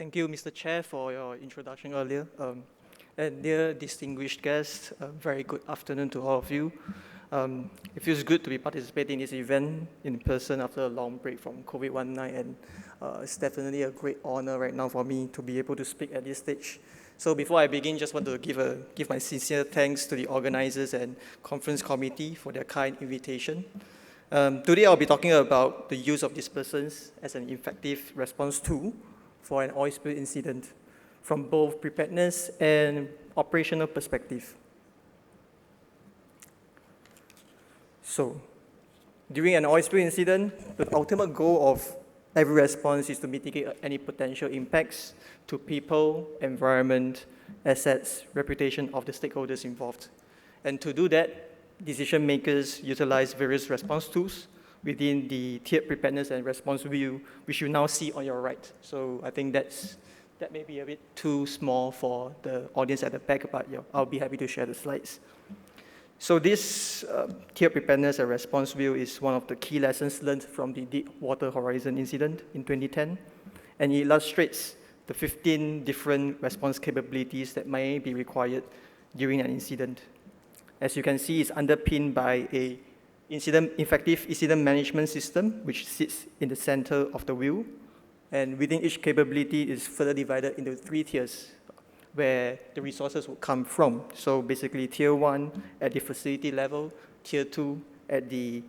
Thank you, Mr. Chair, for your introduction earlier. And dear distinguished guests, very good afternoon to all of you. It feels good to be participating in this event in person after a long break from COVID-19, and it's definitely a great honor right now for me to be able to speak at this stage. So before I begin, just want to give my sincere thanks to the organizers and conference committee for their kind invitation. Today I'll be talking about the use of dispersants as an effective response tool for an oil spill incident from both preparedness and operational perspective. So, during an oil spill incident, the ultimate goal of every response is to mitigate any potential impacts to people, environment, assets, reputation of the stakeholders involved. And to do that, decision makers utilize various response tools within the tiered preparedness and response view, which you now see on your right. So I think that may be a bit too small for the audience at the back, but I'll be happy to share the slides. So this tiered preparedness and response view is one of the key lessons learned from the Deepwater Horizon incident in 2010, and it illustrates the 15 different response capabilities that may be required during an incident. As you can see, it's underpinned by a effective incident management system, which sits in the center of the wheel. And within each capability is further divided into 3 tiers where the resources will come from. So basically, tier 1 at the facility level, tier 2 at the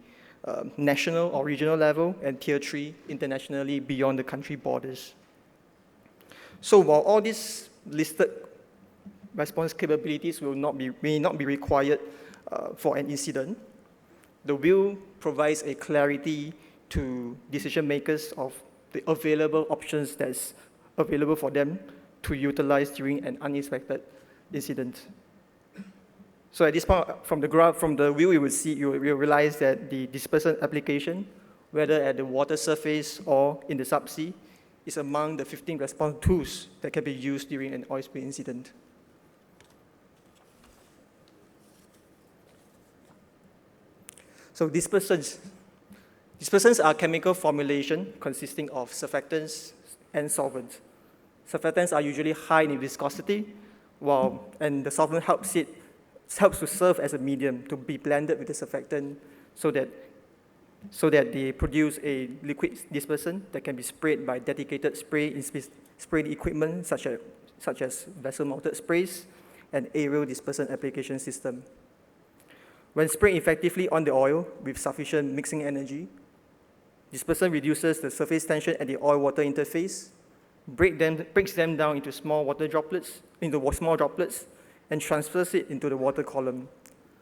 national or regional level, and tier 3 internationally beyond the country borders. So while all these listed response capabilities may not be required for an incident, the wheel provides a clarity to decision makers of the available options that's available for them to utilize during an unexpected incident. So at this point, from the wheel, you will realize that the dispersant application, whether at the water surface or in the subsea, is among the 15 response tools that can be used during an oil spill incident. So dispersants. Dispersants are chemical formulation consisting of surfactants and solvents. Surfactants are usually high in viscosity, and the solvent helps to serve as a medium to be blended with the surfactant so that they produce a liquid dispersant that can be sprayed by dedicated spraying equipment such as vessel-mounted sprays and aerial dispersant application system. When sprayed effectively on the oil with sufficient mixing energy, dispersant reduces the surface tension at the oil-water interface, breaks them down into small droplets, and transfers it into the water column.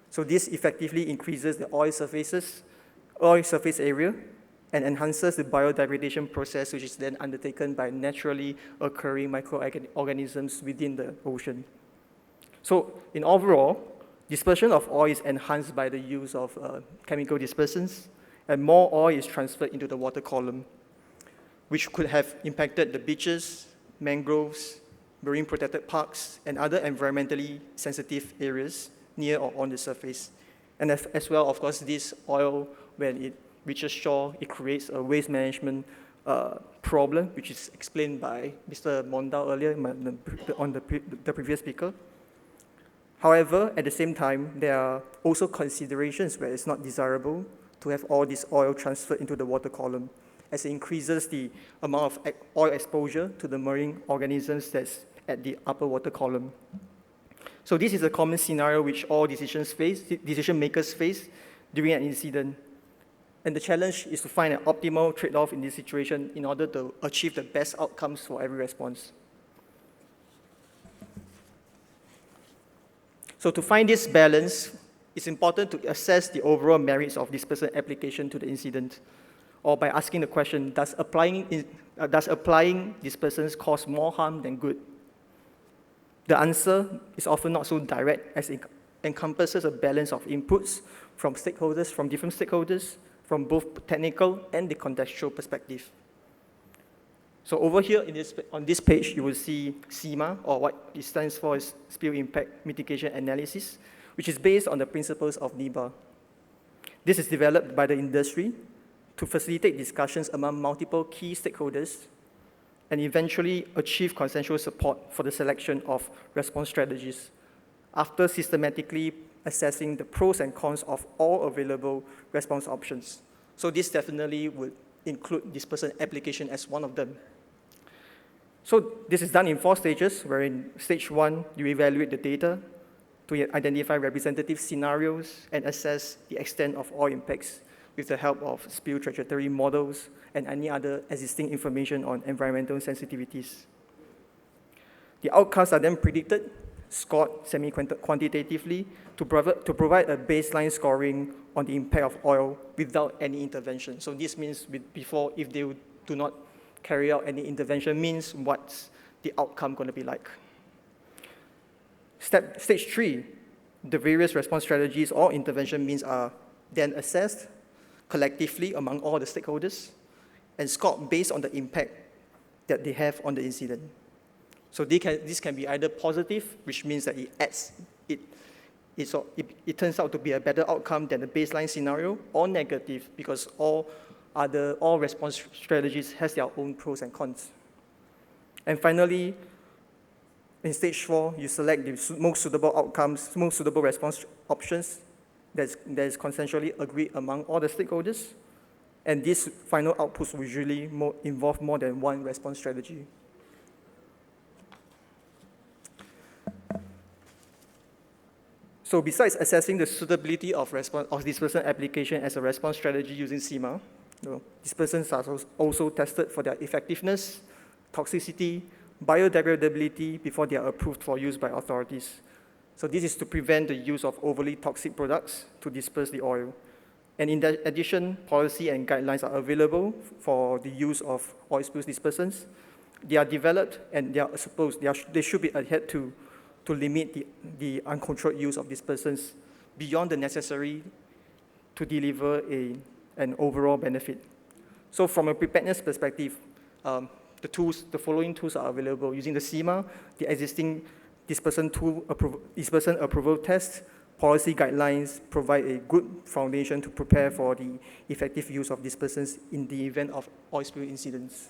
So this effectively increases the oil surface area and enhances the biodegradation process, which is then undertaken by naturally occurring microorganisms within the ocean. So in overall, dispersion of oil is enhanced by the use of chemical dispersants, and more oil is transferred into the water column, which could have impacted the beaches, mangroves, marine protected parks, and other environmentally sensitive areas near or on the surface. And as well, of course, this oil, when it reaches shore, it creates a waste management problem, which is explained by Mr. Mondal earlier on the previous speaker. However, at the same time, there are also considerations where it's not desirable to have all this oil transferred into the water column, as it increases the amount of oil exposure to the marine organisms that's at the upper water column. So this is a common scenario which all decision makers face during an incident. And the challenge is to find an optimal trade-off in this situation in order to achieve the best outcomes for every response. So to find this balance, it's important to assess the overall merits of dispersant application to the incident, or by asking the question, does applying dispersants cause more harm than good? The answer is often not so direct, as it encompasses a balance of inputs from different stakeholders, from both technical and the contextual perspective. So over here on this page, you will see SIMA, or what it stands for is Spill Impact Mitigation Analysis, which is based on the principles of NIBA. This is developed by the industry to facilitate discussions among multiple key stakeholders and eventually achieve consensual support for the selection of response strategies after systematically assessing the pros and cons of all available response options. So this definitely would include dispersant application as one of them. So this is done in 4 stages, where in stage 1, you evaluate the data to identify representative scenarios and assess the extent of oil impacts with the help of spill trajectory models and any other existing information on environmental sensitivities. The outcomes are then predicted, scored semi-quantitatively to provide a baseline scoring on the impact of oil without any intervention. So this means before, if they do not carry out any intervention, means what's the outcome going to be like. Stage 3, the various response strategies or intervention means are then assessed collectively among all the stakeholders and scored based on the impact that they have on the incident. So this can be either positive, which means that it turns out to be a better outcome than the baseline scenario, or negative because all response strategies has their own pros and cons. And finally, in stage 4, you select the most suitable outcomes, most suitable response options that is consensually agreed among all the stakeholders. And these final outputs will usually involve more than one response strategy. So besides assessing the suitability of dispersant application as a response strategy using CIMA, dispersants are also tested for their effectiveness, toxicity, biodegradability before they are approved for use by authorities. So this is to prevent the use of overly toxic products to disperse the oil. And in addition, policy and guidelines are available for the use of oil spills dispersants. They are developed and they should be adhered to limit the uncontrolled use of dispersants beyond the necessary to deliver an overall benefit. So from a preparedness perspective, the following tools are available using the CIMA, the existing dispersant approval test, policy guidelines provide a good foundation to prepare for the effective use of dispersants in the event of oil spill incidents.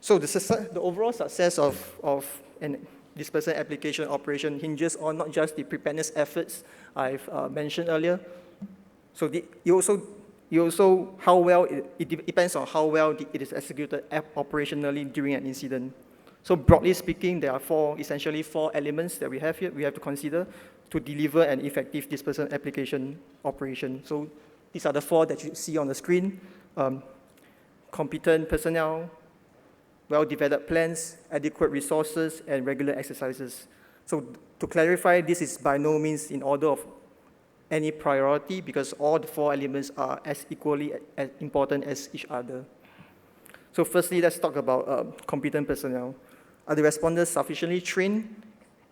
So the overall success of an dispersant application operation hinges on not just the preparedness efforts I've mentioned earlier. So it depends on how well it is executed operationally during an incident. So broadly speaking, there are essentially four elements that we have here. We have to consider to deliver an effective dispersant application operation. So these are the 4 that you see on the screen: competent personnel, well-developed plans, adequate resources, and regular exercises. So to clarify, this is by no means in order of any priority because all the 4 elements are as equally as important as each other. So firstly, let's talk about competent personnel. Are the responders sufficiently trained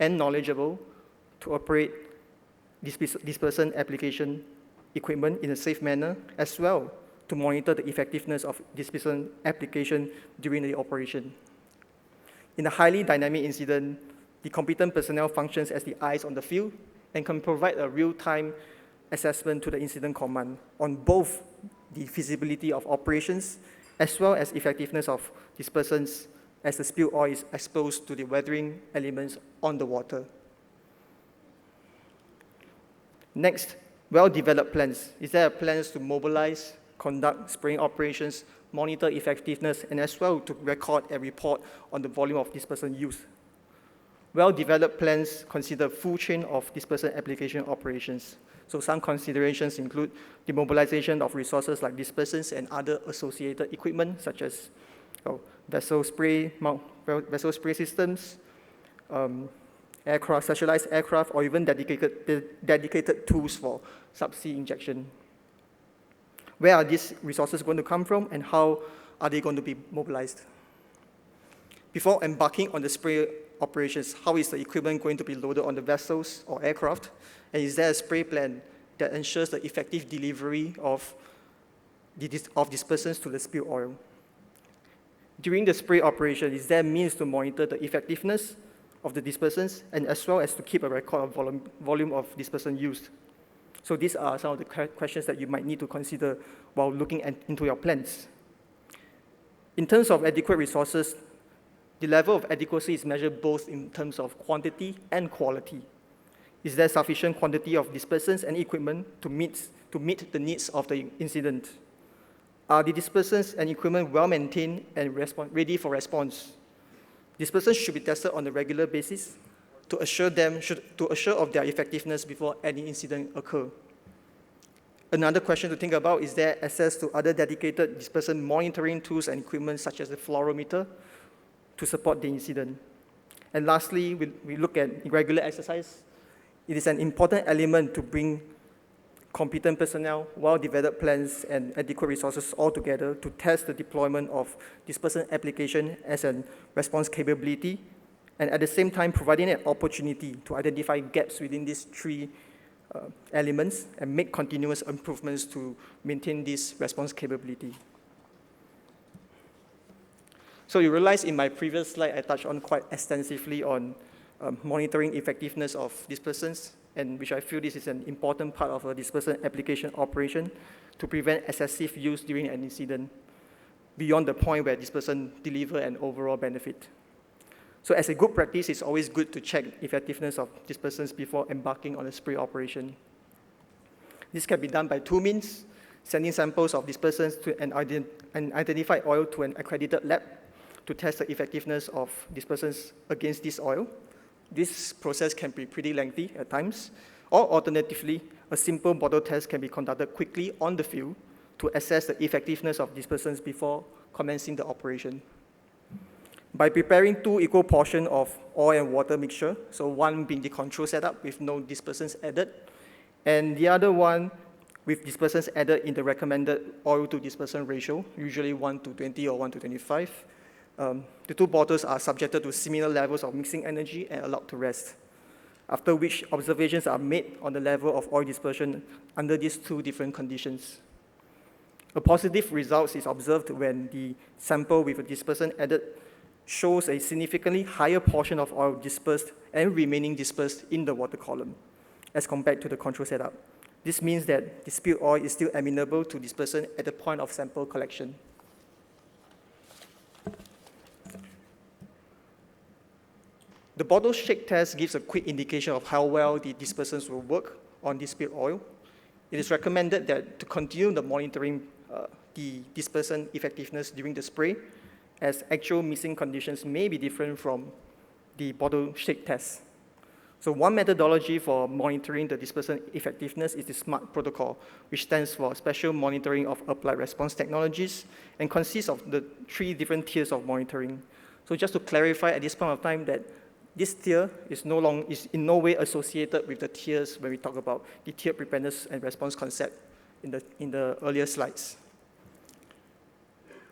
and knowledgeable to operate dispersant application equipment in a safe manner, as well to monitor the effectiveness of dispersant application during the operation? In a highly dynamic incident, the competent personnel functions as the eyes on the field and can provide a real-time assessment to the incident command on both the feasibility of operations as well as effectiveness of dispersants as the spill oil is exposed to the weathering elements on the water. Next, well-developed plans. Is there plans to mobilize, conduct spraying operations, monitor effectiveness, and as well to record and report on the volume of dispersant used? Well-developed plans consider full chain of dispersant application operations. So some considerations include the mobilization of resources like dispersants and other associated equipment, such as vessel spray systems, specialized aircraft, or even dedicated tools for subsea injection. Where are these resources going to come from, and how are they going to be mobilized? Before embarking on the spray operations, how is the equipment going to be loaded on the vessels or aircraft? And is there a spray plan that ensures the effective delivery of dispersants to the spill oil? During the spray operation, is there means to monitor the effectiveness of the dispersants and as well as to keep a record of volume of dispersant used? So these are some of the questions that you might need to consider while looking into your plans. In terms of adequate resources, the level of adequacy is measured both in terms of quantity and quality. Is there sufficient quantity of dispersants and equipment to meet the needs of the incident? Are the dispersants and equipment well maintained and ready for response? Dispersants should be tested on a regular basis to assure of their effectiveness before any incident occurs. Another question to think about is there access to other dedicated dispersant monitoring tools and equipment such as the fluorometer to support the incident. And lastly, we look at regular exercise. It is an important element to bring competent personnel, well-developed plans, and adequate resources all together to test the deployment of dispersant application as a response capability, and at the same time providing an opportunity to identify gaps within these three elements and make continuous improvements to maintain this response capability. So you realize in my previous slide, I touched on quite extensively on monitoring effectiveness of dispersants, and which I feel this is an important part of a dispersant application operation to prevent excessive use during an incident beyond the point where dispersant deliver an overall benefit. So as a good practice, it's always good to check effectiveness of dispersants before embarking on a spray operation. This can be done by two means: sending samples of dispersants to an identified oil to an accredited lab to test the effectiveness of dispersants against this oil. This process can be pretty lengthy at times, or alternatively, a simple bottle test can be conducted quickly on the field to assess the effectiveness of dispersants before commencing the operation. By preparing two equal portions of oil and water mixture, so one being the control setup with no dispersants added, and the other one with dispersants added in the recommended oil to dispersant ratio, usually 1:20 or 1:25. The two bottles are subjected to similar levels of mixing energy and allowed to rest, after which observations are made on the level of oil dispersion under these two different conditions. A positive result is observed when the sample with a dispersant added shows a significantly higher portion of oil dispersed and remaining dispersed in the water column as compared to the control setup. This means that the spilled oil is still amenable to dispersant at the point of sample collection. The bottle shake test gives a quick indication of how well the dispersants will work on this spilled oil. It is recommended that to continue the monitoring the dispersant effectiveness during the spray, as actual missing conditions may be different from the bottle shake test. So one methodology for monitoring the dispersant effectiveness is the SMART protocol, which stands for Special Monitoring of Applied Response Technologies and consists of the three different tiers of monitoring. So just to clarify at this point of time that this tier is in no way associated with the tiers when we talk about the tiered preparedness and response concept in the earlier slides.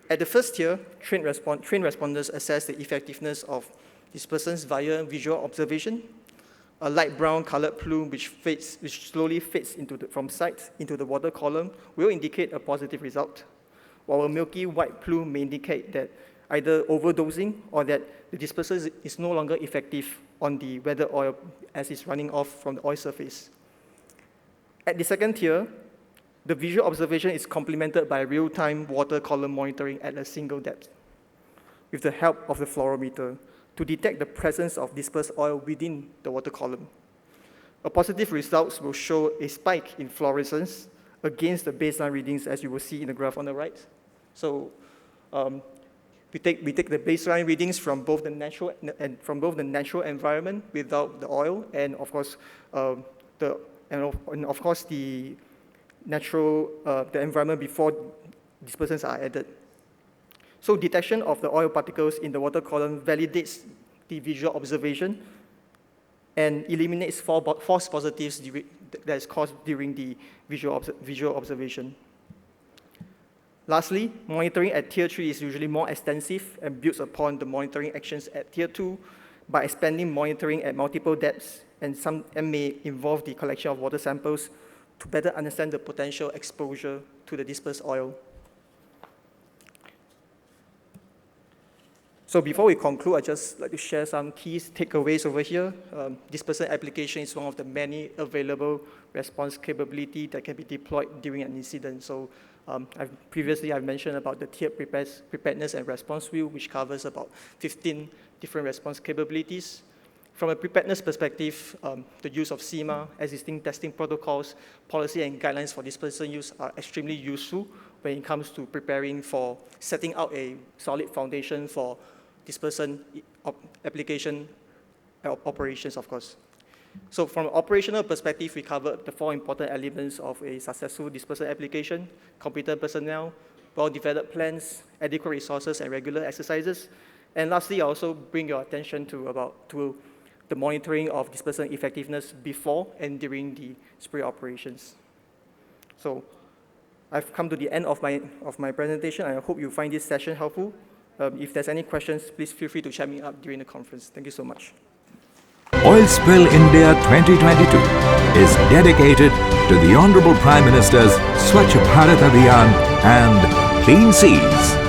At the first tier, trained responders assess the effectiveness of dispersants via visual observation. A light brown colored plume which slowly fades from sight into the water column will indicate a positive result, while a milky white plume may indicate that either overdosing or that the dispersant is no longer effective on the weathered oil as it's running off from the oil surface. At the second tier, the visual observation is complemented by real-time water column monitoring at a single depth with the help of the fluorometer to detect the presence of dispersed oil within the water column. A positive result will show a spike in fluorescence against the baseline readings, as you will see in the graph on the right. So we take the baseline readings from both the natural environment without the oil, and of course the environment before dispersants are added. So detection of the oil particles in the water column validates the visual observation and eliminates false positives that is caused during the visual observation. Lastly, monitoring at Tier 3 is usually more extensive and builds upon the monitoring actions at Tier 2 by expanding monitoring at multiple depths and may involve the collection of water samples to better understand the potential exposure to the dispersed oil. So before we conclude, I'd just like to share some key takeaways over here. Dispersant application is one of the many available response capability that can be deployed during an incident. So previously I've mentioned about the tiered preparedness and response wheel, which covers about 15 different response capabilities. From a preparedness perspective, the use of CIMA, existing testing protocols, policy and guidelines for dispersant use are extremely useful when it comes to preparing for setting out a solid foundation for dispersant application operations, of course. So from an operational perspective, we covered the 4 important elements of a successful dispersant application: competent personnel, well-developed plans, adequate resources, and regular exercises. And lastly, I also bring your attention to the monitoring of dispersant effectiveness before and during the spray operations. So I've come to the end of my presentation. I hope you find this session helpful. If there's any questions, please feel free to chat me up during the conference. Thank you so much. Oil Spill India 2022 is dedicated to the Honorable Prime Minister's Swachh Bharat Abhiyan and Clean Seas.